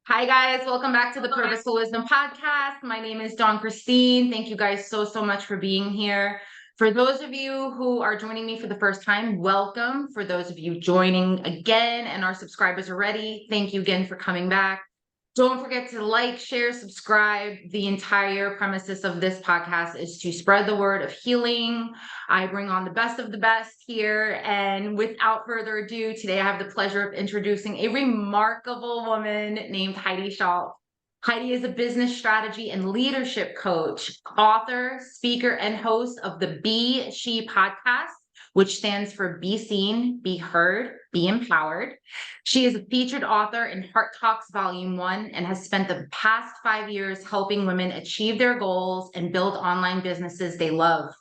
Hi, guys. Welcome back to the Purposeful Wisdom Podcast. My name is Dawn Christine. Thank you guys so much for being here. For those of you who are joining me for the first time, welcome. For those of you joining again and our subscribers already, thank you again for coming back. Don't forget to like, share, subscribe. The entire premises of this podcast is to spread the word of healing. I bring on the best of the best here. And without further ado, today I have the pleasure of introducing a remarkable woman named Heidi Schalk. Heidi is a business strategy and leadership coach, author, speaker, and host of the Be S.H.E podcast, which stands for Be Seen, Be Heard, Be Empowered. She is a featured author in Heart Talks Volume 1 and has spent the past 5 years helping women achieve their goals and build online businesses they love.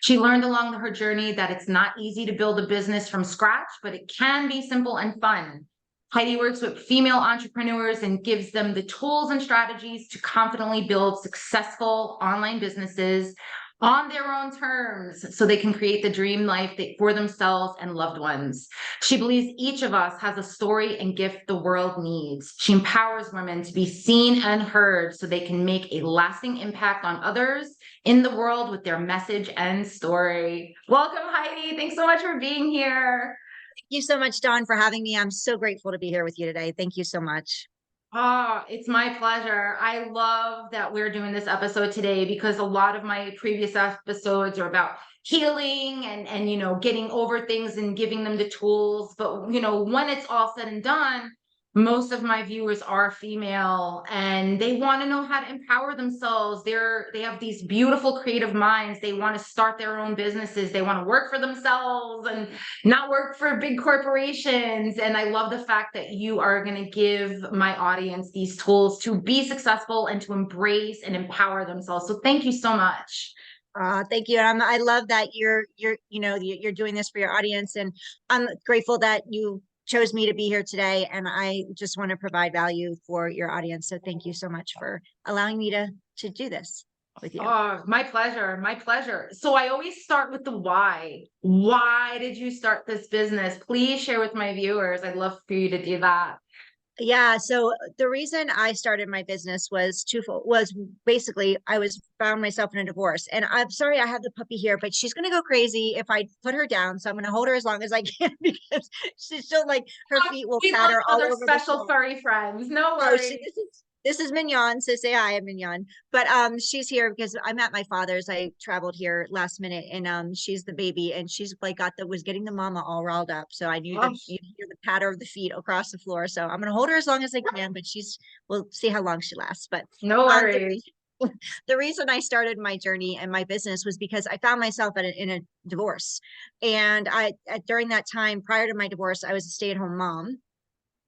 She learned along her journey that it's not easy to build a business from scratch, but it can be simple and fun. Heidi works with female entrepreneurs and gives them the tools and strategies to confidently build successful online businesses on their own terms so they can create the dream life for themselves and loved ones. She believes each of us has a story and gift the world needs. She empowers women to be seen and heard so they can make a lasting impact on others in the world with their message and story. Welcome, Heidi. Thanks so much for being here. Thank you so much, Dawn, for having me. I'm so grateful to be here with you today. Thank you so much. Oh, it's my pleasure. I love that we're doing this episode today because a lot of my previous episodes are about healing and getting over things and giving them the tools. But when it's all said and done, most of my viewers are female and they want to know how to empower themselves. They have these beautiful creative minds. They want to start their own businesses. They want to work for themselves and not work for big corporations. And I love the fact that you are going to give my audience these tools to be successful and to embrace and empower themselves. So thank you so much. Thank you. I love that you're doing this for your audience, and I'm grateful that you chose me to be here today. And I just want to provide value for your audience. So thank you so much for allowing me to do this with you. Oh, my pleasure. My pleasure. So I always start with the why. Why did you start this business? Please share with my viewers. I'd love for you to do that. Yeah, so the reason I started my business was twofold. Was basically I found myself in a divorce, and I'm sorry I have the puppy here, but she's gonna go crazy if I put her down. So I'm gonna hold her as long as I can because she'll like her feet will We love patter all other over the special floor. furry friends. No Oh, worries. this is Mignon. So say hi, I'm Mignon. But she's here because I'm at my father's. I traveled here last minute, and she's the baby, and she's like was getting the mama all riled up. So I knew that Oh, you'd hear the patter of the feet across the floor. So I'm gonna hold her as long as I can, but we'll see how long she lasts. But no worries. the reason I started my journey and my business was because I found myself in a divorce, and during that time prior to my divorce, I was a stay-at-home mom.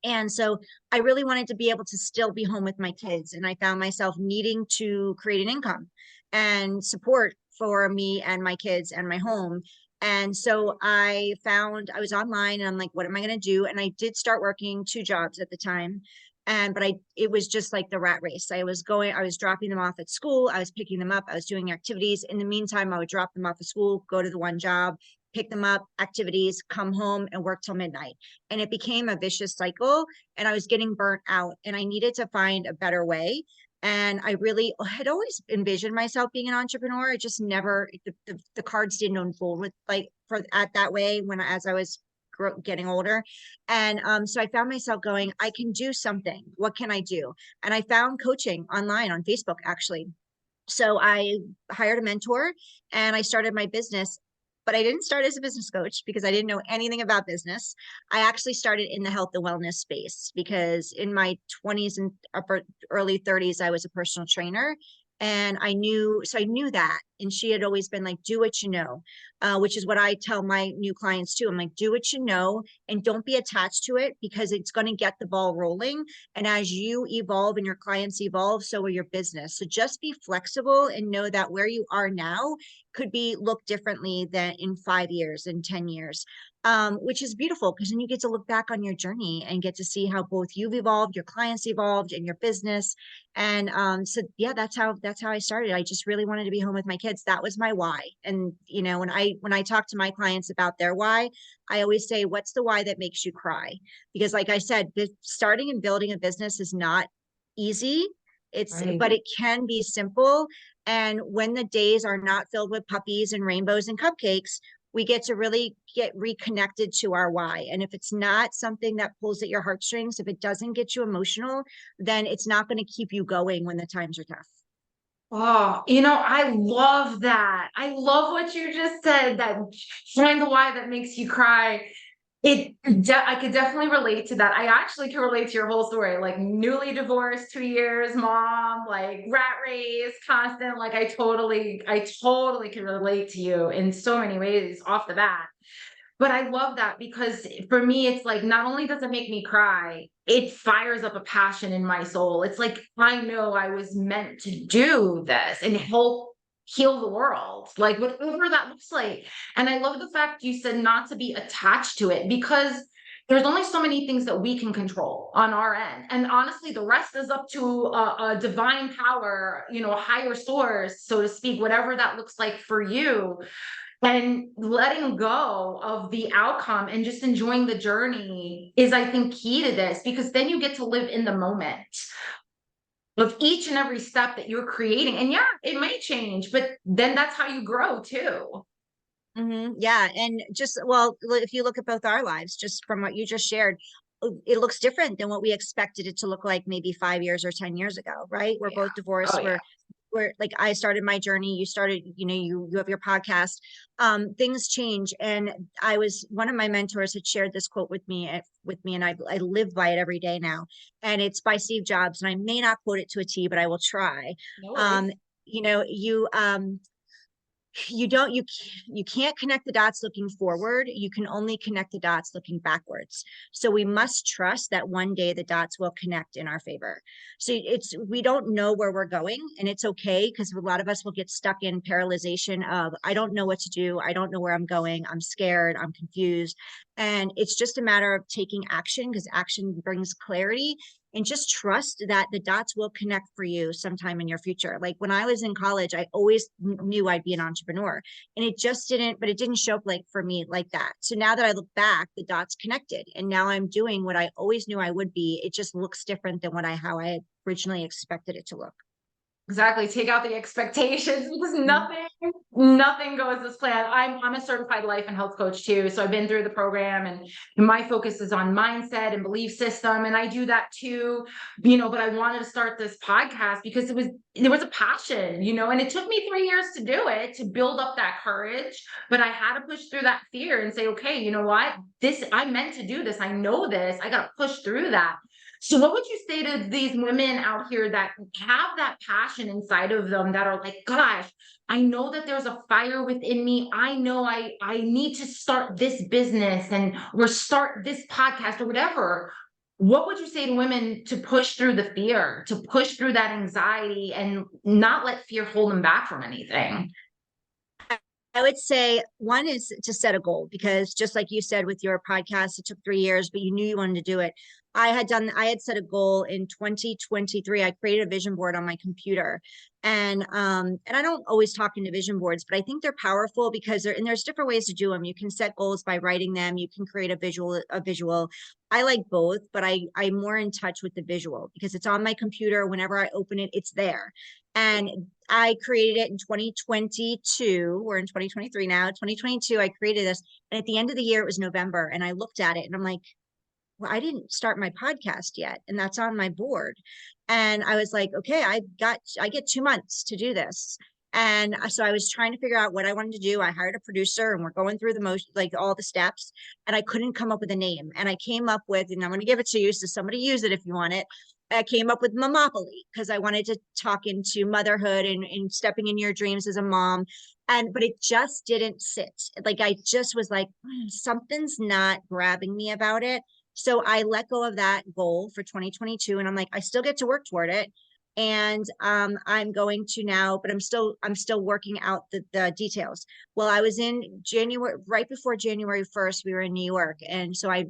And so I really wanted to be able to still be home with my kids. And I found myself needing to create an income and support for me and my kids and my home. And so I was online and I'm like, what am I going to do? And I did start working 2 jobs at the time. It was just like the rat race. I was dropping them off at school. I was picking them up. I was doing activities. In the meantime, I would drop them off at school, go to the one job, pick them up, activities, come home and work till midnight. And it became a vicious cycle, and I was getting burnt out, and I needed to find a better way. And I really had always envisioned myself being an entrepreneur. I just never, the cards didn't unfold with at that way as I was getting older. And so I found myself going, I can do something. What can I do? And I found coaching online on Facebook, actually. So I hired a mentor and I started my business. But I didn't start as a business coach because I didn't know anything about business. I actually started in the health and wellness space because in my 20s and early 30s, I was a personal trainer. And I knew that. And she had always been like, do what you know, which is what I tell my new clients too. I'm like, do what you know and don't be attached to it because it's going to get the ball rolling. And as you evolve and your clients evolve, so will your business. So just be flexible and know that where you are now could be look differently than in 5 years and 10 years, which is beautiful because then you get to look back on your journey and get to see how both you've evolved, your clients evolved, and your business. And so yeah, that's how I started. I just really wanted to be home with my kids. That was my why. And when I talk to my clients about their why, I always say, what's the why that makes you cry? Because like I said, starting and building a business is not easy. Right. But it can be simple. And when the days are not filled with puppies and rainbows and cupcakes, we get to really get reconnected to our why. And if it's not something that pulls at your heartstrings, if it doesn't get you emotional, then it's not going to keep you going when the times are tough. Oh, I love that. I love what you just said, that find the why that makes you cry. I could definitely relate to that. I actually can relate to your whole story. Like newly divorced, 2 years, mom, like rat race, constant. Like I totally can relate to you in so many ways off the bat. But I love that because for me, it's like not only does it make me cry, it fires up a passion in my soul. It's like I know I was meant to do this and help heal the world, like whatever that looks like. And I love the fact you said not to be attached to it because there's only so many things that we can control on our end. And honestly, the rest is up to a divine power, a higher source, so to speak, whatever that looks like for you, and letting go of the outcome and just enjoying the journey is, I think, key to this, because then you get to live in the moment of each and every step that you're creating. And yeah, it may change, but then that's how you grow too. Yeah. And just, well, if you look at both our lives, just from what you just shared, it looks different than what we expected it to look like maybe 5 years or 10 years ago, right? We're Yeah. both Oh divorced. yeah. We're like, I started my journey, you started, you have your podcast. Things change. And one of my mentors had shared this quote with me, and I live by it every day now. And it's by Steve Jobs. And I may not quote it to a T, but I will try. No worries. Um, you know, you can't connect the dots looking forward. You can only connect the dots looking backwards. So we must trust that one day the dots will connect in our favor. So we don't know where we're going, and it's okay, because a lot of us will get stuck in paralyzation of, I don't know what to do, I don't know where I'm going, I'm scared, I'm confused. And it's just a matter of taking action, because action brings clarity. And just trust that the dots will connect for you sometime in your future. Like when I was in college, I always knew I'd be an entrepreneur, and it didn't show up like for me like that. So now that I look back, the dots connected, and now I'm doing what I always knew I would be. It just looks different than how I had originally expected it to look. Exactly. Take out the expectations because Mhm. nothing goes as planned. I'm a certified life and health coach too. So I've been through the program, and my focus is on mindset and belief system. And I do that too, but I wanted to start this podcast because there was a passion, and it took me 3 years to do it, to build up that courage. But I had to push through that fear and say, okay, you know what? I'm meant to do this. I know this. I got to push through that. So what would you say to these women out here that have that passion inside of them, that are like, gosh, I know that there's a fire within me. I know I need to start this business or start this podcast or whatever. What would you say to women to push through the fear, to push through that anxiety and not let fear hold them back from anything? I would say one is to set a goal, because just like you said with your podcast, it took 3 years, but you knew you wanted to do it. I had set a goal in 2023. I created a vision board on my computer, and I don't always talk into vision boards, but I think they're powerful because there's different ways to do them. You can set goals by writing them. You can create a visual. I like both, but I'm more in touch with the visual because it's on my computer. Whenever I open it, it's there. And I created it in 2022. We're in 2023 now. 2022, I created this. And at the end of the year, it was November. And I looked at it and I'm like, well, I didn't start my podcast yet. And that's on my board. And I was like, okay, I get 2 months to do this. And so I was trying to figure out what I wanted to do. I hired a producer and we're going through the most, like all the steps, and I couldn't come up with a name. And I came up with, and I'm going to give it to you so somebody use it if you want it. I came up with Momopoly because I wanted to talk into motherhood and stepping in your dreams as a mom. But it just didn't sit. Like I just was like, something's not grabbing me about it. So I let go of that goal for 2022, and I'm like, I still get to work toward it. And I'm going to now, but I'm still working out the details. Well, I was in January, right before January 1st, we were in New York. And so I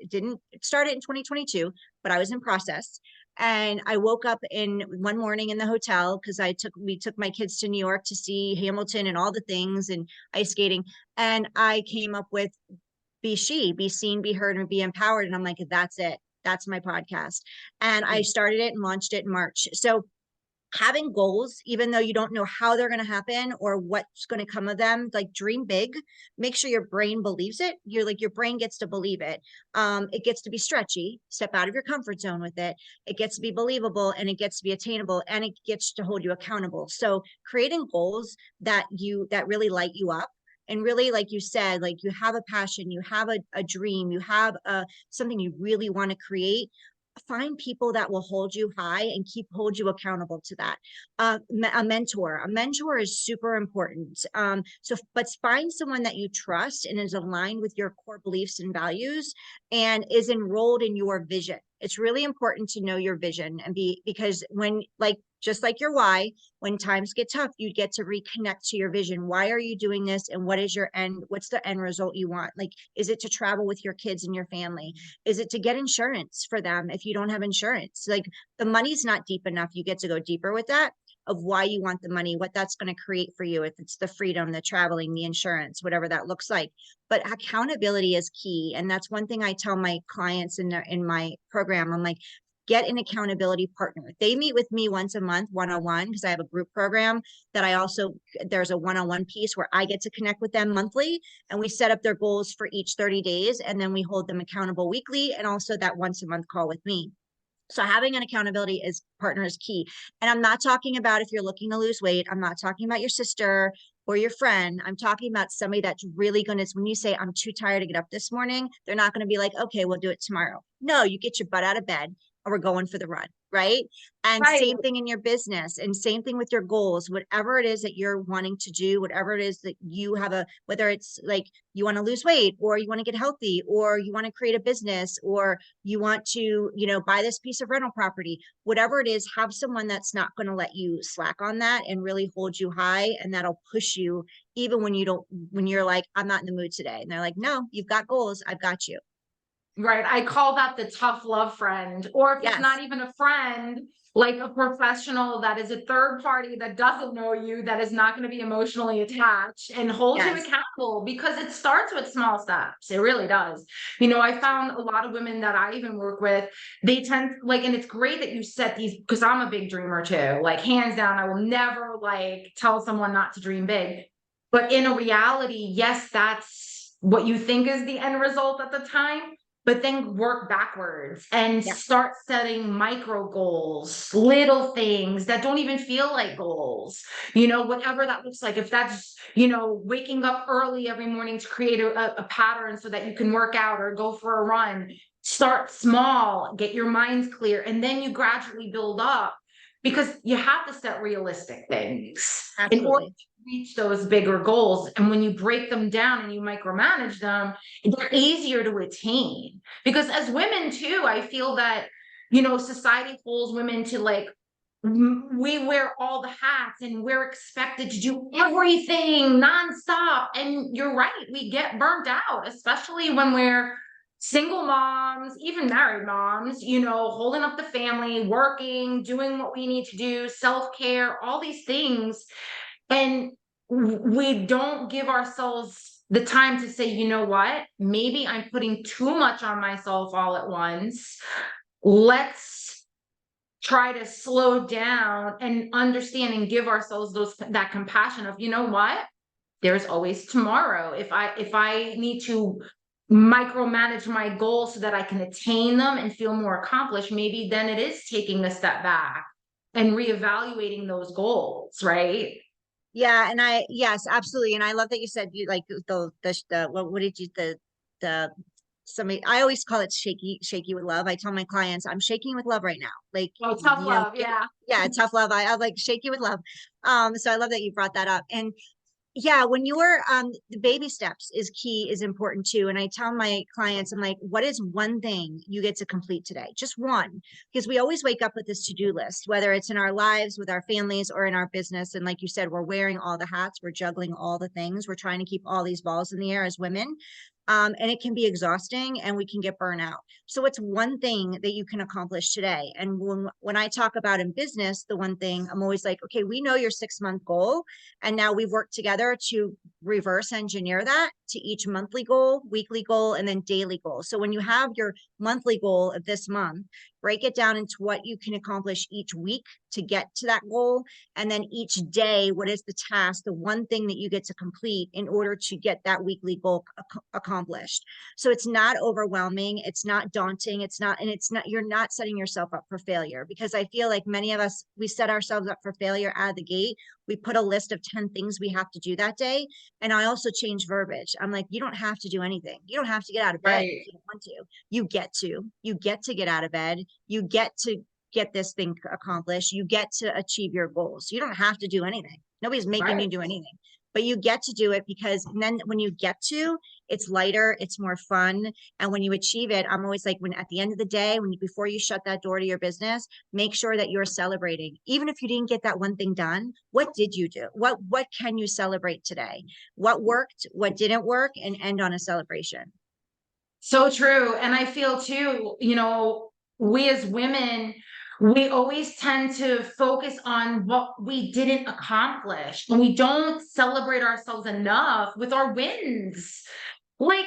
didn't start it in 2022, but I was in process. And I woke up in one morning in the hotel because we took my kids to New York to see Hamilton and all the things and ice skating. And I came up with Be She, be seen, be heard, and be empowered. And I'm like, that's it. That's my podcast. And I started it and launched it in March. So having goals, even though you don't know how they're going to happen or what's going to come of them, like dream big, make sure your brain believes it. You're like, your brain gets to believe it. It gets to be stretchy, step out of your comfort zone with it. It gets to be believable, and it gets to be attainable, and it gets to hold you accountable. So creating goals that really light you up. And really, like you said, like you have a passion, you have a dream, you have something you really want to create. Find people that will hold you high and hold you accountable to that. A mentor is super important. But find someone that you trust and is aligned with your core beliefs and values and is enrolled in your vision. It's really important to know your vision because just like your why, when times get tough, you get to reconnect to your vision. Why are you doing this? And what's the end result you want? Like, is it to travel with your kids and your family? Is it to get insurance for them if you don't have insurance? Like, the money's not deep enough. You get to go deeper with that, of why you want the money, what that's going to create for you. If it's the freedom, the traveling, the insurance, whatever that looks like. But accountability is key. And that's one thing I tell my clients in my program. I'm like, get an accountability partner. They meet with me once a month, one-on-one, because I have a group program that there's a one-on-one piece where I get to connect with them monthly, and we set up their goals for each 30 days. And then we hold them accountable weekly, and also that once a month call with me. So having an accountability partner is key. And I'm not talking about if you're looking to lose weight. I'm not talking about your sister or your friend. I'm talking about somebody that's really going to, when you say, I'm too tired to get up this morning, they're not going to be like, okay, we'll do it tomorrow. No, you get your butt out of bed and we're going for the run, right? And Right. same thing in your business, and same thing with your goals, whatever it is that you're wanting to do, whatever it is that you have whether it's like you want to lose weight, or you want to get healthy, or you want to create a business, or you want to, buy this piece of rental property, whatever it is, have someone that's not going to let you slack on that and really hold you high. And that'll push you even when you're like, I'm not in the mood today. And they're like, no, you've got goals. I've got you. Right. I call that the tough love friend, or if it's not Yes. even a friend, like a professional that is a third party that doesn't know you, that is not going to be emotionally attached and hold you Yes. accountable, because it starts with small steps. It really does. I found a lot of women that I even work with, they tend and it's great that you set these, because I'm a big dreamer too. Like, hands down, I will never tell someone not to dream big. But in a reality, yes, that's what you think is the end result at the time. But then work backwards and Yeah. start setting micro goals, little things that don't even feel like goals, whatever that looks like. If that's, waking up early every morning to create a pattern so that you can work out or go for a run, start small, get your minds clear, and then you gradually build up, because you have to set realistic things in order Absolutely. to reach those bigger goals. And when you break them down and you micromanage them, they're easier to attain. Because as women too, I feel that, society pulls women to we wear all the hats and we're expected to do everything nonstop. And you're right, we get burnt out, especially when we're single moms, even married moms, holding up the family, working, doing what we need to do, self-care, all these things. And we don't give ourselves the time to say, you know what, maybe I'm putting too much on myself all at once. Let's try to slow down and understand and give ourselves that compassion of, you know what, there's always tomorrow. If I need to micromanage my goals so that I can attain them and feel more accomplished, maybe then it is taking a step back and reevaluating those goals, right? Yeah. Yes, absolutely. And I love that you said you like what did you, somebody, I always call it shaky with love. I tell my clients, I'm shaking with love right now. Like, Oh, tough love, yeah. yeah, tough love. I like shaky with love. So I love that you brought that up. And yeah, when you're the baby steps is important too. And I tell my clients, I'm like, what is one thing you get to complete today? Just one, because we always wake up with this to-do list, whether it's in our lives with our families or in our business. And like you said, we're wearing all the hats, we're juggling all the things, we're trying to keep all these balls in the air as women. And it can be exhausting and we can get burnt out. So it's one thing that you can accomplish today. And when I talk about in business, the one thing I'm always like, okay, we know your 6-month goal. And now we've worked together to reverse engineer that to each monthly goal, weekly goal, and then daily goal. So when you have your monthly goal of this month, break it down into what you can accomplish each week to get to that goal. And then each day, what is the task, the one thing that you get to complete in order to get that weekly goal accomplished. So it's not overwhelming. It's not daunting. It's not, you're not setting yourself up for failure, because I feel like many of us, we set ourselves up for failure out of the gate. We put a list of 10 things we have to do that day. And I also change verbiage. I'm like, you don't have to do anything. You don't have to get out of bed if you don't want to. You get to get out of bed. You get to get this thing accomplished. You get to achieve your goals. You don't have to do anything. Nobody's making you do anything, but you get to do it, because then when you get to, it's lighter, it's more fun. And when you achieve it, I'm always like, when at the end of the day, before you shut that door to your business, make sure that you're celebrating. Even if you didn't get that one thing done, what did you do? What can you celebrate today? What worked, what didn't work, and end on a celebration. So true. And I feel too, we as women, we always tend to focus on what we didn't accomplish, and we don't celebrate ourselves enough with our wins. Like,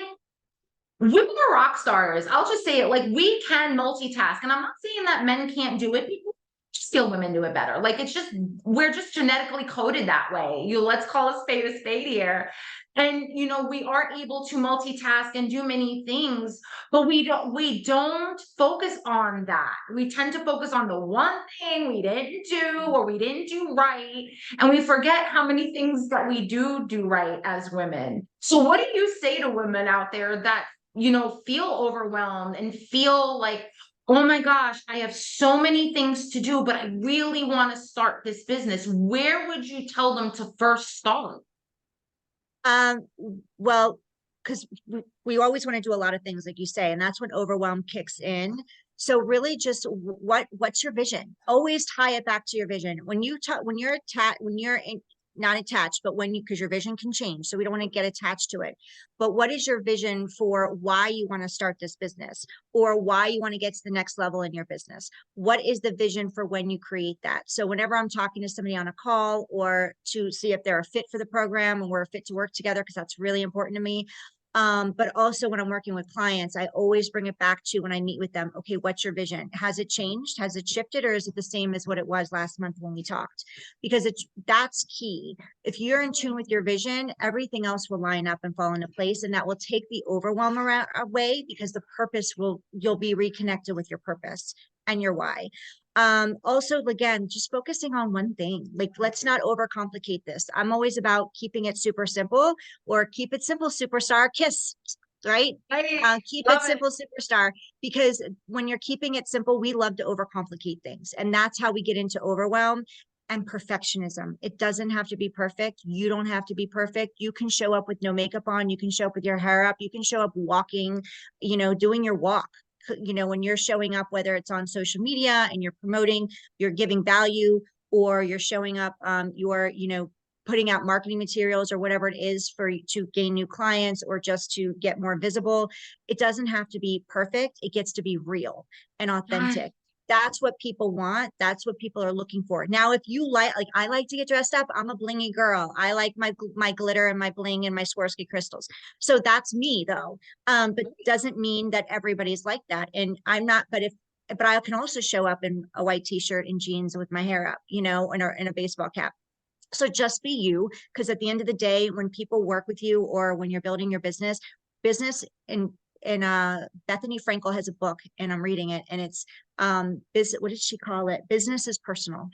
women are rock stars. I'll just say it. Like, we can multitask. And I'm not saying that men can't do it. People just feel women do it better. Like, it's just, we're just genetically coded that way. Let's call a spade here. And we are able to multitask and do many things, but we don't focus on that. We tend to focus on the one thing we didn't do or we didn't do right, and we forget how many things that we do right as women. So what do you say to women out there that feel overwhelmed and feel like, oh my gosh, I have so many things to do, but I really want to start this business? Where would you tell them to first start? Um, well, because we always want to do a lot of things, like you say, and that's when overwhelm kicks in. So really just what's your vision? Always tie it back to your vision. When you're not attached, but because your vision can change. So we don't want to get attached to it. But what is your vision for why you want to start this business, or why you want to get to the next level in your business? What is the vision for when you create that? So whenever I'm talking to somebody on a call, or to see if they're a fit for the program and we're a fit to work together, because that's really important to me. But also when I'm working with clients, I always bring it back to, when I meet with them, okay, what's your vision? Has it changed? Has it shifted? Or is it the same as what it was last month when we talked? Because that's key. If you're in tune with your vision, everything else will line up and fall into place. And that will take the overwhelm away, because you'll be reconnected with your purpose and your why. Also, again, just focusing on one thing. Like, let's not overcomplicate this. I'm always about keeping it super simple, or keep it simple, superstar, kiss, right? Keep it simple, superstar, because when you're keeping it simple, we love to overcomplicate things. And that's how we get into overwhelm and perfectionism. It doesn't have to be perfect. You don't have to be perfect. You can show up with no makeup on. You can show up with your hair up. You can show up walking, doing your walk. When you're showing up, whether it's on social media and you're promoting, you're giving value, or you're showing up, you're putting out marketing materials or whatever it is to gain new clients, or just to get more visible. It doesn't have to be perfect. It gets to be real and authentic. That's what people want. That's what people are looking for. Now, if you like I like to get dressed up. I'm a blingy girl. I like my glitter and my bling and my Swarovski crystals. So that's me, though. But it doesn't mean that everybody's like that. And I'm not, but I can also show up in a white t-shirt and jeans with my hair up, in a baseball cap. So just be you, because at the end of the day, when people work with you, or when you're building your business and Bethany Frankel has a book, and I'm reading it, and it's what did she call it? Business is personal.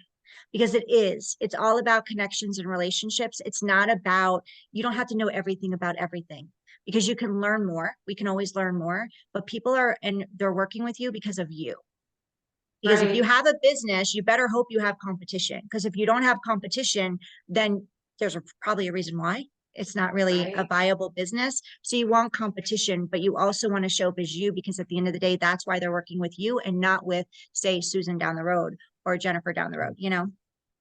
Because it's all about connections and relationships. It's not about, you don't have to know everything about everything, because you can learn more. We can always learn more, but they're working with you because of you. Because if you have a business, you better hope you have competition. Because if you don't have competition, then there's probably a reason why it's not really a viable business. So you want competition, but you also want to show up as you, because at the end of the day, that's why they're working with you, and not with, say, Susan down the road or Jennifer down the road,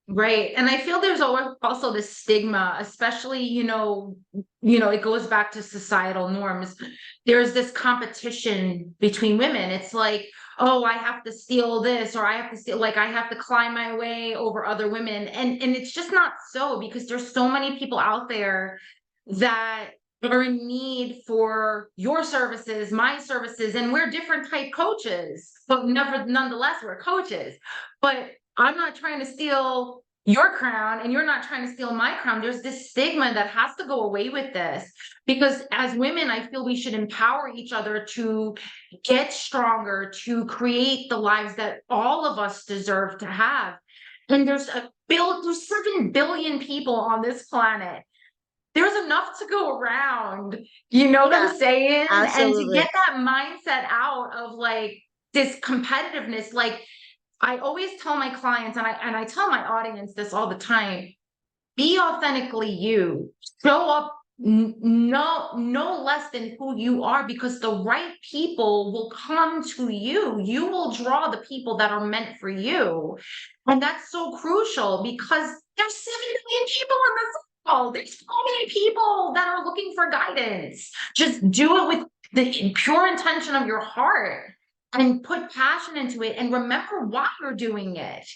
Right. And I feel there's also this stigma, especially, it goes back to societal norms. There's this competition between women. It's like, oh, I have to steal this, or I have to steal, like I have to climb my way over other women. And it's just not so, because there's so many people out there that are in need for your services, my services, and we're different type coaches, but nonetheless, we're coaches. But I'm not trying to steal your crown and you're not trying to steal my crown. There's this stigma that has to go away with this, because as women, I feel we should empower each other to get stronger, to create the lives that all of us deserve to have. And there's 7 billion people on this planet. There's enough to go around, you know what Yeah, I'm saying? And to absolutely. get that mindset out of like this competitiveness, like I always tell my clients, and I tell my audience this all the time: be authentically you. Show up no less than who you are, because the right people will come to you. You will draw the people that are meant for you. And that's so crucial, because there's 7 million people in this world. There's so many people that are looking for guidance. Just do it with the pure intention of your heart and put passion into it, and remember why you're doing it,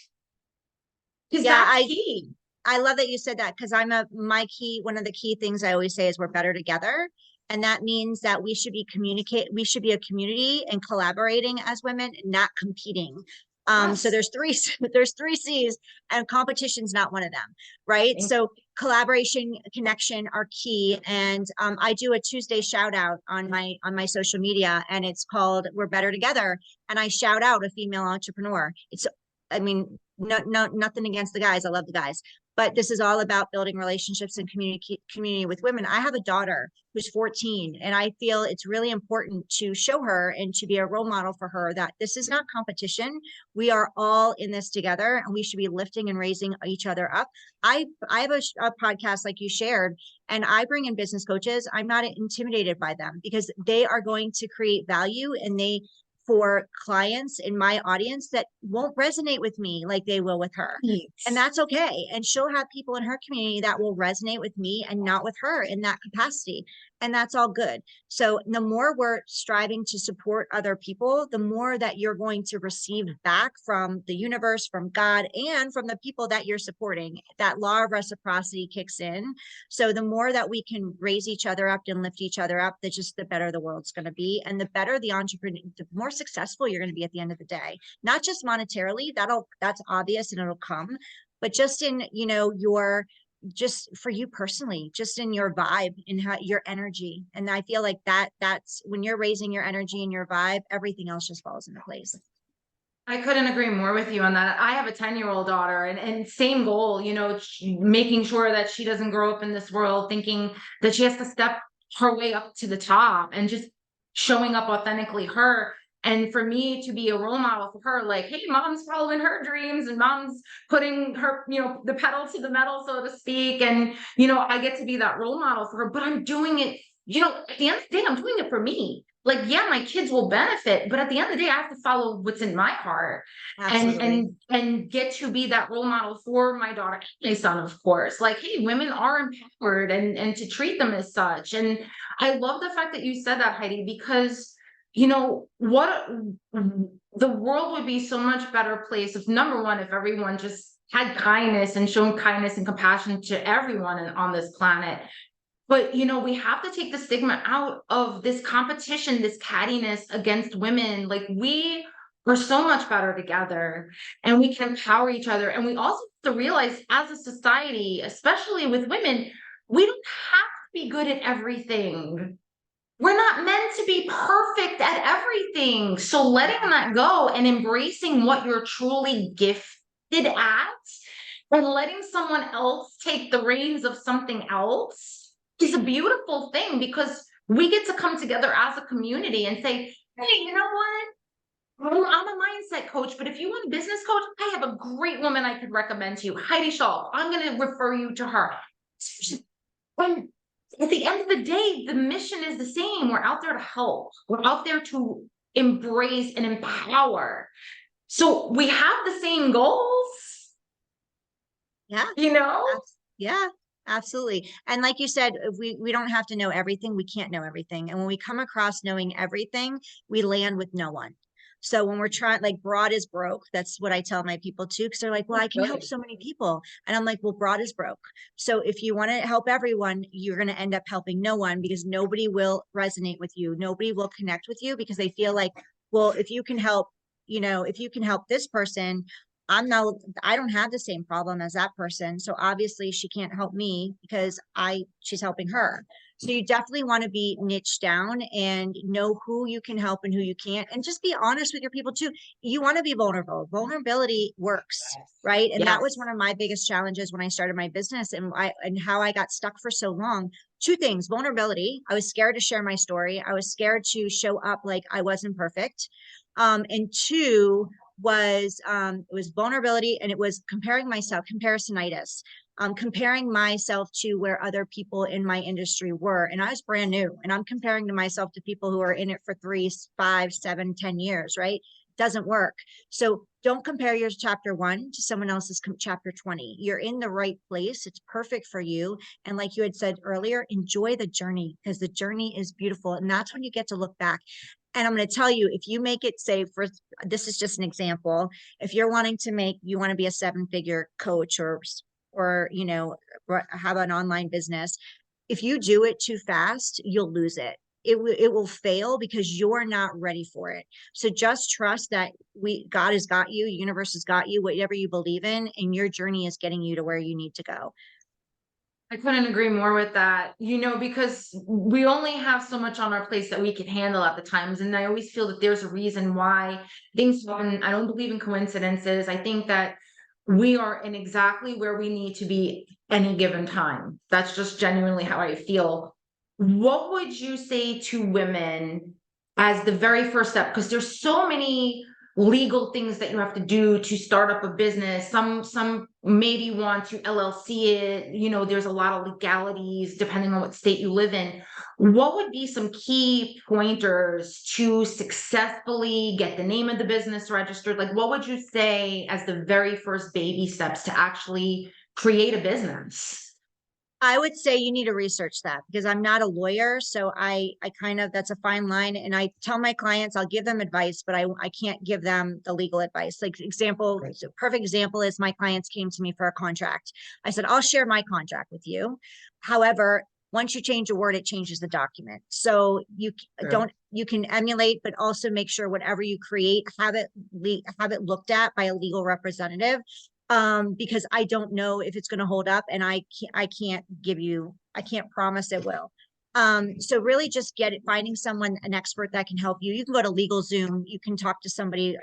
because Yeah, that's key. I love that you said that, because one of the key things I always say is we're better together. And that means that we should be a community and collaborating as women, not competing. So Yes. there's 3 C's, and competition's not one of them, right? So collaboration, connection are key. And I do a Tuesday shout out on my social media, and it's called We're Better Together. And I shout out a female entrepreneur. I mean, nothing against the guys. I love the guys, but this is all about building relationships and community with women. I have a daughter who's 14, and I feel it's really important to show her and to be a role model for her that this is not competition. We are all in this together, and we should be lifting and raising each other up. I have a podcast like you shared, and I bring in business coaches. I'm not intimidated by them, because they are going to create value, and they for clients in my audience that won't resonate with me like they will with her. And that's okay. And she'll have people in her community that will resonate with me and not with her in that capacity. And that's all good. So the more we're striving to support other people, the more that you're going to receive back from the universe, from God, and from the people that you're supporting. That law of reciprocity kicks in. So the more that we can raise each other up and lift each other up, the better the world's going to be. And the better the entrepreneur, the more successful you're going to be at the end of the day. Not just monetarily, that's obvious and it'll come, but just in, just for you personally, just in your vibe, in how your energy. And I feel like that's when you're raising your energy and your vibe, everything else just falls into place. I couldn't agree more with you on that. I have a 10-year-old daughter, and same goal, making sure that she doesn't grow up in this world thinking that she has to step her way up to the top, and just showing up authentically her. And for me to be a role model for her, like, hey, mom's following her dreams, and mom's putting her, the pedal to the metal, so to speak. And, I get to be that role model for her, but I'm doing it, at the end of the day, I'm doing it for me. Like, yeah, my kids will benefit, but at the end of the day, I have to follow what's in my heart, and Absolutely. get to be that role model for my daughter and my son, of course. Like, hey, women are empowered, and to treat them as such. And I love the fact that you said that, Heidi, because what the world would be so much better place if, number one, if everyone just had kindness and shown kindness and compassion to everyone on this planet. But we have to take the stigma out of this competition, this cattiness against women. Like, we are so much better together, and we can empower each other. And we also have to realize, as a society, especially with women, we don't have to be good at everything. We're not meant to be perfect at everything. So letting that go and embracing what you're truly gifted at, and letting someone else take the reins of something else, is a beautiful thing, because we get to come together as a community and say, hey, you know what? I'm a mindset coach, but if you want a business coach, I have a great woman I could recommend to you, Heidi Schalk. I'm going to refer you to her. When at the end of the day, the mission is the same. We're out there to help. We're out there to embrace and empower. So we have the same goals. Yeah. you know? Yeah, absolutely. And like you said, if we don't have to know everything. We can't know everything. And when we come across knowing everything, we land with no one. So when we're trying, like broad is broke, that's what I tell my people too, because they're like, well, I can help Good. so many people. And I'm like, well, broad is broke. So if you want to help everyone, you're going to end up helping no one because nobody will resonate with you. Nobody will connect with you because they feel like, well, if you can help, if you can help this person, I don't have the same problem as that person. So obviously she can't help me because she's helping her. So you definitely want to be niche down and know who you can help and who you can't. And just be honest with your people too. You want to be vulnerable. Vulnerability works, right? And that was Yes. one of my biggest challenges when I started my business and how I got stuck for so long. Two things: vulnerability. I was scared to share my story. I was scared to show up like I wasn't perfect. And two, it was vulnerability, and it was comparing myself, comparisonitis, comparing myself to where other people in my industry were. And I was brand new, and I'm comparing to myself to people who are in it for 3, 5, 7, 10 years, right? Doesn't work. So don't compare your chapter 1 to someone else's chapter 20. You're in the right place. It's perfect for you. And like you had said earlier, enjoy the journey because the journey is beautiful. And that's when you get to look back. And I'm going to tell you, if you make it, say, for this is just an example, if you're wanting to you want to be a 7-figure coach or, have an online business, if you do it too fast, you'll lose it. It will fail because you're not ready for it. So just trust that God has got you, universe has got you, whatever you believe in, and your journey is getting you to where you need to go. I couldn't agree more with that, because we only have so much on our plates that we can handle at the times. And I always feel that there's a reason why things happen. I don't believe in coincidences. I think that we are in exactly where we need to be any given time. That's just genuinely how I feel. What would you say to women as the very first step? Because there's so many legal things that you have to do to start up a business. Some maybe want to LLC it. There's a lot of legalities depending on what state you live in. What would be some key pointers to successfully get the name of the business registered? Like, what would you say as the very first baby steps to actually create a business? I would say you need to research that because I'm not a lawyer. So I kind of, that's a fine line. And I tell my clients, I'll give them advice, but I can't give them the legal advice. Like perfect example is my clients came to me for a contract. I said, I'll share my contract with you. However, once you change a word, it changes the document. So you can emulate, but also make sure whatever you create, have it looked at by a legal representative, because I don't know if it's going to hold up, and I can't promise it will. So really just finding someone, an expert that can help you. You can go to LegalZoom, you can talk to somebody,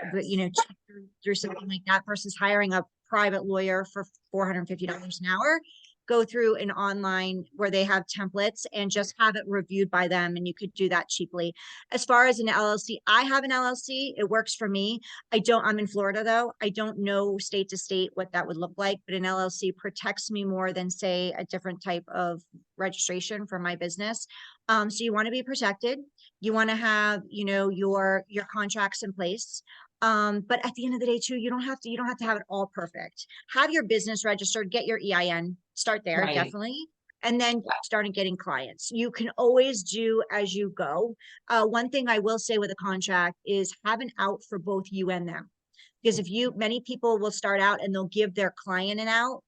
through something like that versus hiring a private lawyer for $450 an hour. Go through an online where they have templates and just have it reviewed by them. And you could do that cheaply. As far as an LLC, I have an LLC. It works for me. I'm in Florida though. I don't know state to state what that would look like, but an LLC protects me more than say a different type of registration for my business. So you want to be protected. You want to have, your contracts in place. But at the end of the day too, you don't have to have it all perfect. Have your business registered, get your EIN, start there, Right. definitely. And then starting getting clients. You can always do as you go. One thing I will say with a contract is have an out for both you and them. Because many people will start out and they'll give their client an out,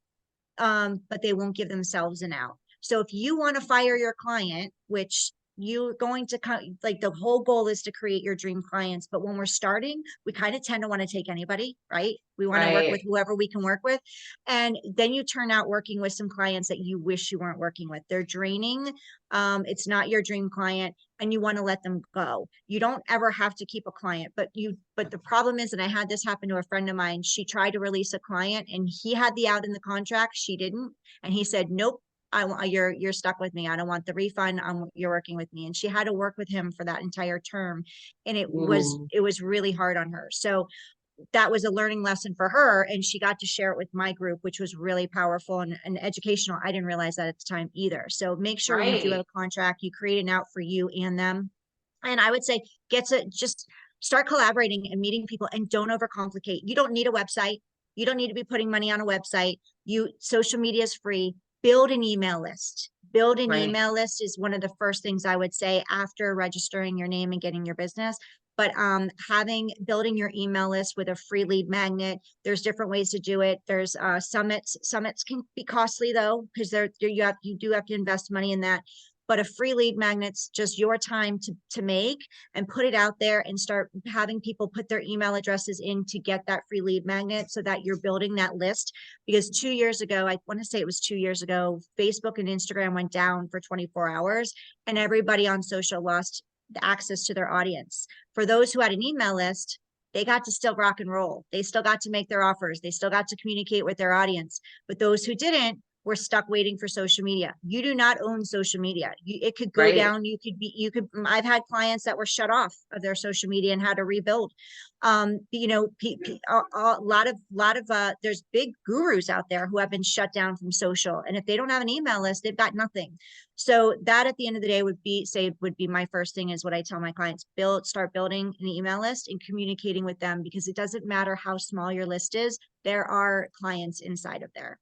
but they won't give themselves an out. So if you want to fire your client, which you're going to like, the whole goal is to create your dream clients. But when we're starting, we kind of tend to want to take anybody, right? We want to work with whoever we can work with. And then you turn out working with some clients that you wish you weren't working with. They're draining. It's not your dream client, and you want to let them go. You don't ever have to keep a client, but the problem is, and I had this happen to a friend of mine, she tried to release a client and he had the out in the contract, she didn't. And he said, nope, you're stuck with me. I don't want the refund. You're working with me. And she had to work with him for that entire term. And it was really hard on her. So that was a learning lesson for her. And she got to share it with my group, which was really powerful and educational. I didn't realize that at the time either. So make sure when you do have a contract, you create an out for you and them. And I would say just start collaborating and meeting people, and don't overcomplicate. You don't need a website. You don't need to be putting money on a website. Social media is free. Build an email list. Build an Right. email list is one of the first things I would say after registering your name and getting your business. But building your email list with a free lead magnet, there's different ways to do it. There's summits. Summits can be costly though, because you do have to invest money in that. But a free lead magnet's just your time to make and put it out there and start having people put their email addresses in to get that free lead magnet so that you're building that list. Because 2 years ago, I want to say it was 2 years ago, Facebook and Instagram went down for 24 hours and everybody on social lost the access to their audience. For those who had an email list, they got to still rock and roll. They still got to make their offers. They still got to communicate with their audience. But those who didn't were stuck waiting for social media. You do not own social media. It could go Right. down. I've had clients that were shut off of their social media and had to rebuild. A lot of there's big gurus out there who have been shut down from social. And if they don't have an email list, they've got nothing. So that at the end of the day would be my first thing is what I tell my clients, start building an email list and communicating with them, because it doesn't matter how small your list is. There are clients inside of there.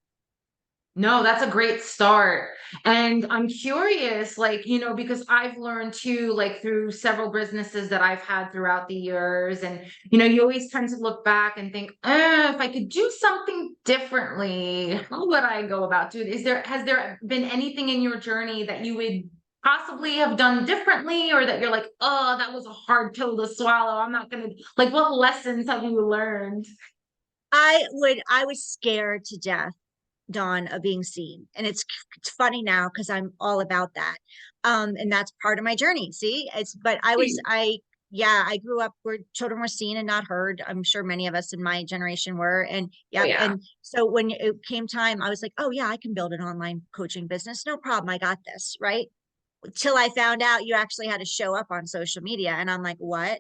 No, that's a great start. And I'm curious, like, because I've learned too, like through several businesses that I've had throughout the years. And, you always tend to look back and think, if I could do something differently, how would I go about doing it? Has there been anything in your journey that you would possibly have done differently, or that you're like, oh, that was a hard pill to swallow? I'm not gonna, like, what lessons have you learned? I was scared to death, Dawn, of being seen. And it's funny now because I'm all about that. And that's part of my journey. See, I grew up where children were seen and not heard. I'm sure many of us in my generation were. And Oh yeah. yeah. And so when it came time, I was like, oh yeah, I can build an online coaching business. No problem. I got this. Right. Till I found out you actually had to show up on social media. And I'm like, what?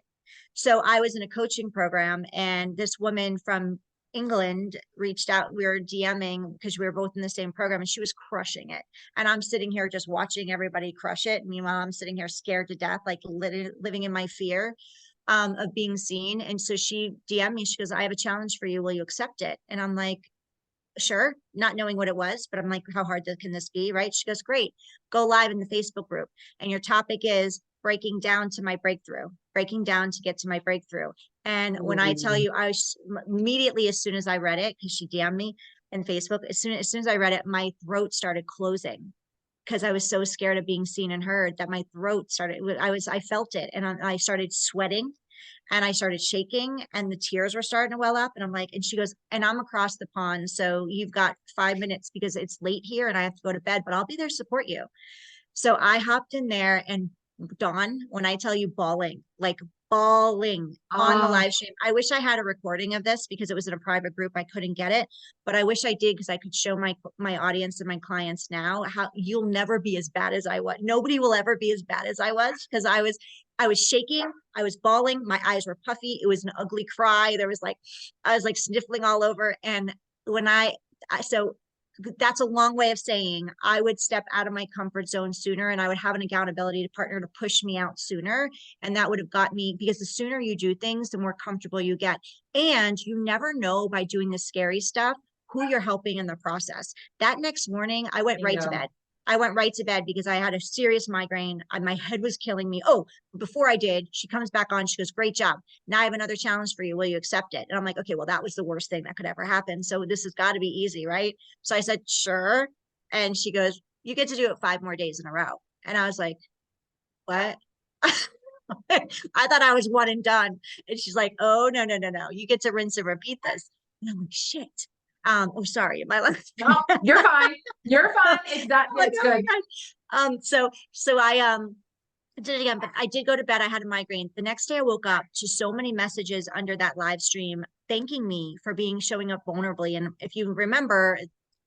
So I was in a coaching program and this woman from England reached out. We were DMing because we were both in the same program and she was crushing it. And I'm sitting here just watching everybody crush it. Meanwhile, I'm sitting here scared to death, like living in my fear of being seen. And so she DM'd me. She goes, I have a challenge for you. Will you accept it? And I'm like, sure, not knowing what it was, but I'm like, how hard can this be? Right. She goes, great, go live in the Facebook group. And your topic is breaking down to my breakthrough, breaking down to get to my breakthrough. And when I tell you, I was immediately, as soon as I read it, because she DM'd me in Facebook, as soon as I read it, my throat started closing because I was so scared of being seen and heard that my throat started, I felt it. And I started sweating and I started shaking and the tears were starting to well up. And I'm like, and she goes, and I'm across the pond. So you've got 5 minutes because it's late here and I have to go to bed, but I'll be there to support you. So I hopped in there and Dawn, when I tell you bawling, like bawling on the Oh, live stream. I wish I had a recording of this because it was in a private group. I couldn't get it, but I wish I did because I could show my audience and my clients now how you'll never be as bad as I was. Nobody will ever be as bad as I was because I was shaking, I was bawling, my eyes were puffy. It was an ugly cry. I was like sniffling all over. And when so that's a long way of saying I would step out of my comfort zone sooner and I would have an accountability partner to push me out sooner. And that would have got me, because the sooner you do things, the more comfortable you get. And you never know by doing the scary stuff who you're helping in the process. That next morning, I went right to bed. I went right to bed because I had a serious migraine. My head was killing me. Oh, before I did, she comes back on. She goes, great job. Now I have another challenge for you. Will you accept it? And I'm like, okay, well, that was the worst thing that could ever happen. So this has got to be easy, right? So I said, sure. And she goes, you get to do it 5 more days in a row. And I was like, what? I thought I was one and done. And she's like, oh, no, no, no, no. You get to rinse and repeat this. And I'm like, shit. Oh, sorry. Am I like, no, you're fine. You're fine. Exactly. like, It's oh my good. God. So I did it again, but I did go to bed. I had a migraine. The next day I woke up to so many messages under that live stream thanking me for showing up vulnerably. And if you remember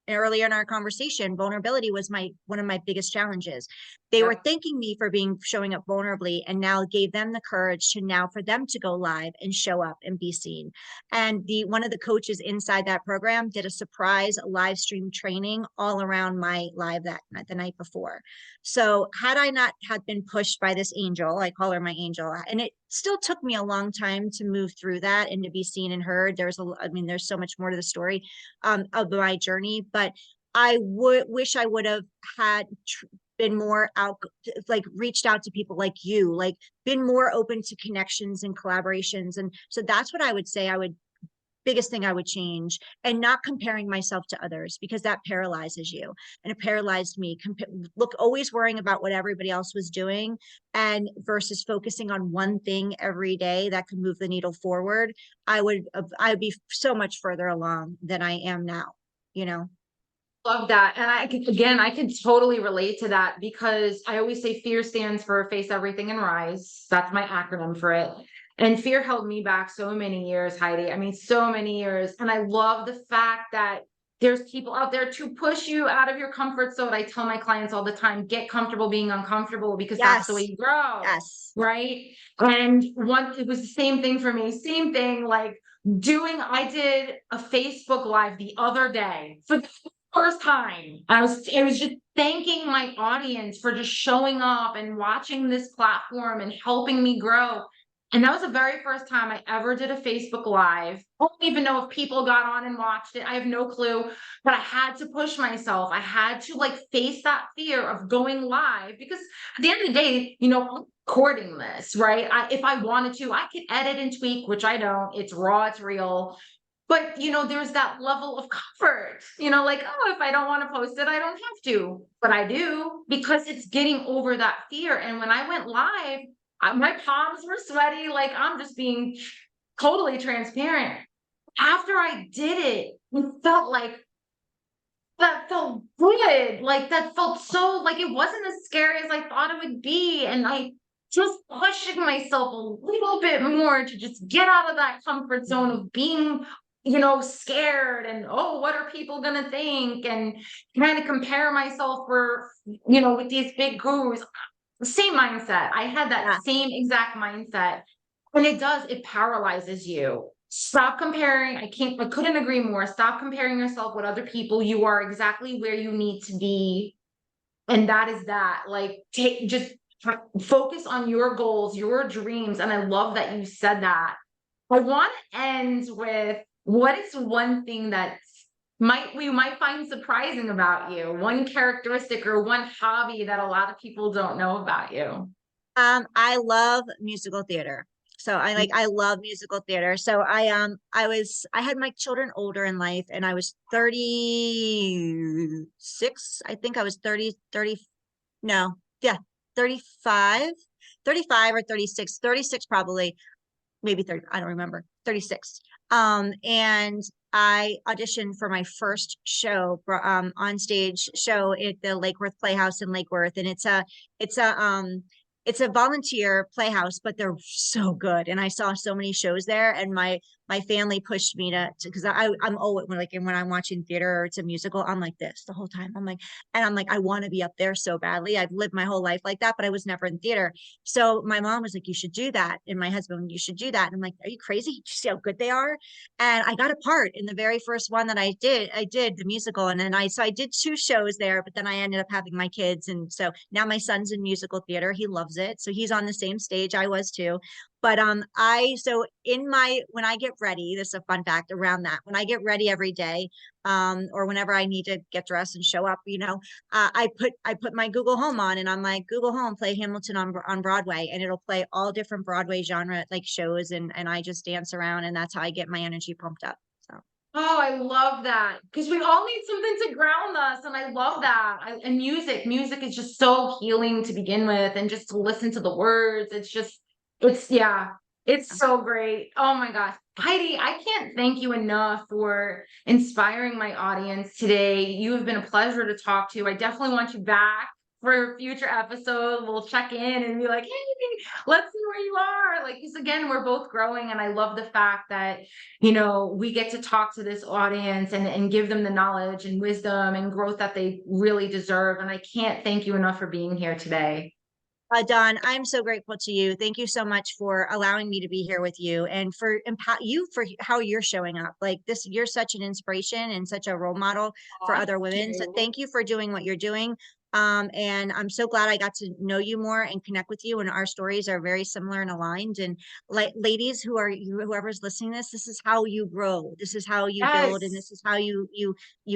earlier in our conversation, vulnerability was one of my biggest challenges. they were Yep. thanking me for showing up vulnerably, and now gave them the courage to now for them to go live and show up and be seen. And one of the coaches inside that program did a surprise live stream training all around my live that the night before. So had I not had been pushed by this angel, I call her my angel, and it still took me a long time to move through that and to be seen and heard. I mean, there's so much more to the story of my journey, but I would wish I would have had been more out, like reached out to people like you, like been more open to connections and collaborations. And so that's what I would say biggest thing I would change, and not comparing myself to others, because that paralyzes you, and it paralyzed me. Look, always worrying about what everybody else was doing, and versus focusing on one thing every day that could move the needle forward. I would be so much further along than I am now, you know? Love that. And I can totally relate to that, because I always say fear stands for face everything and rise. That's my acronym for it. And fear held me back so many years, Heidi. I mean, so many years. And I love the fact that there's people out there to push you out of your comfort zone. I tell my clients all the time, get comfortable being uncomfortable, because that's the way Yes. you grow. Yes. Right. And it was the same thing for me. Same thing, like I did a Facebook Live the other day for the first time. It was just thanking my audience for just showing up and watching this platform and helping me grow. And that was the very first time I ever did a Facebook Live. I don't even know if people got on and watched it. I have no clue, but I had to push myself. I had to like face that fear of going live, because at the end of the day, I'm recording this, right? If I wanted to, I could edit and tweak, which I don't. It's raw, it's real. But, there's that level of comfort, like, oh, if I don't want to post it, I don't have to. But I do, because it's getting over that fear. And when I went live, my palms were sweaty. Like, I'm just being totally transparent. After I did it, it felt like that felt good. Like, that felt so, like, it wasn't as scary as I thought it would be. And I just pushing myself a little bit more to just get out of that comfort zone of being, scared, and, oh, what are people going to think? And trying to compare myself with these big gurus. Same mindset. I had that Yeah. same exact mindset. And it paralyzes you. Stop comparing. I couldn't agree more. Stop comparing yourself with other people. You are exactly where you need to be. And that is that. Like, just focus on your goals, your dreams. And I love that you said that. I want to end with, what is one thing that we might find surprising about you? One characteristic or one hobby that a lot of people don't know about you. I love musical theater. So I love musical theater. So I had my children older in life, and I was 36. I think I was 30, no, yeah, 35, 35 or 36, 36 probably, maybe 30, I don't remember, 36. And I auditioned for my first show, on stage show at the Lake Worth Playhouse in Lake Worth. And it's a, it's a volunteer playhouse, but they're so good. And I saw so many shows there, and my family pushed me because I'm always when I'm watching theater or it's a musical, I'm like this the whole time. I'm like, I want to be up there so badly. I've lived my whole life like that, but I was never in theater. So my mom was like, you should do that. And my husband, you should do that. And I'm like, are you crazy? Did you see how good they are? And I got a part in the very first one that I did. I did the musical. And then I did 2 shows there, but then I ended up having my kids. And so now my son's in musical theater. He loves it. So he's on the same stage I was too. But when I get ready, this is a fun fact around that. When I get ready every day, or whenever I need to get dressed and show up, I put my Google Home on, and I'm like, Google Home, play Hamilton on Broadway, and it'll play all different Broadway genre like shows, and I just dance around, and that's how I get my energy pumped up. So Oh, I love that, because we all need something to ground us. And I love that. And music is just so healing to begin with. And just to listen to the words, yeah, it's so great. Oh my gosh. Heidi, I can't thank you enough for inspiring my audience today. You have been a pleasure to talk to. I definitely want you back for future episode. We'll check in and be like, hey, let's see where you are. Like, because again, we're both growing, and I love the fact that, we get to talk to this audience and give them the knowledge and wisdom and growth that they really deserve. And I can't thank you enough for being here today. Dawn, I'm so grateful to you. Thank you so much for allowing me to be here with you and for you for how you're showing up. Like this, you're such an inspiration and such a role model for Thank other women. So you. thank you for doing what you're doing. And I'm so glad I got to know you more and connect with you. And our stories are very similar and aligned. And like ladies whoever's listening to this, this is how you grow. This is how you build, and Yes. this is how you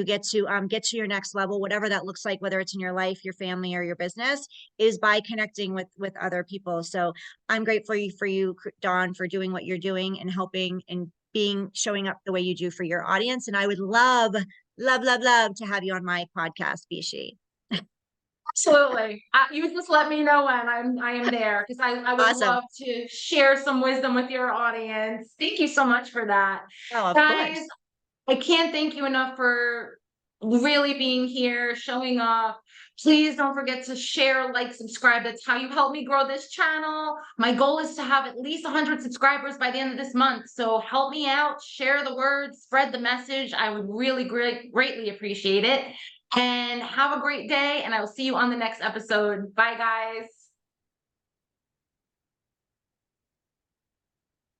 get to your next level, whatever that looks like, whether it's in your life, your family, or your business, is by connecting with other people. So I'm grateful for you, Dawn, for doing what you're doing and helping and showing up the way you do for your audience. And I would love, love, love, love to have you on my podcast, Be S.H.E. Absolutely. You just let me know when I am there, because I would Awesome. love to share some wisdom with your audience. Thank you so much for that. Oh, of Guys, course. I can't thank you enough for really being here, showing up. Please don't forget to share, like, subscribe. That's how you help me grow this channel. My goal is to have at least 100 subscribers by the end of this month. So help me out, share the word, spread the message. I would really greatly appreciate it. And have a great day. And I will see you on the next episode. Bye, guys.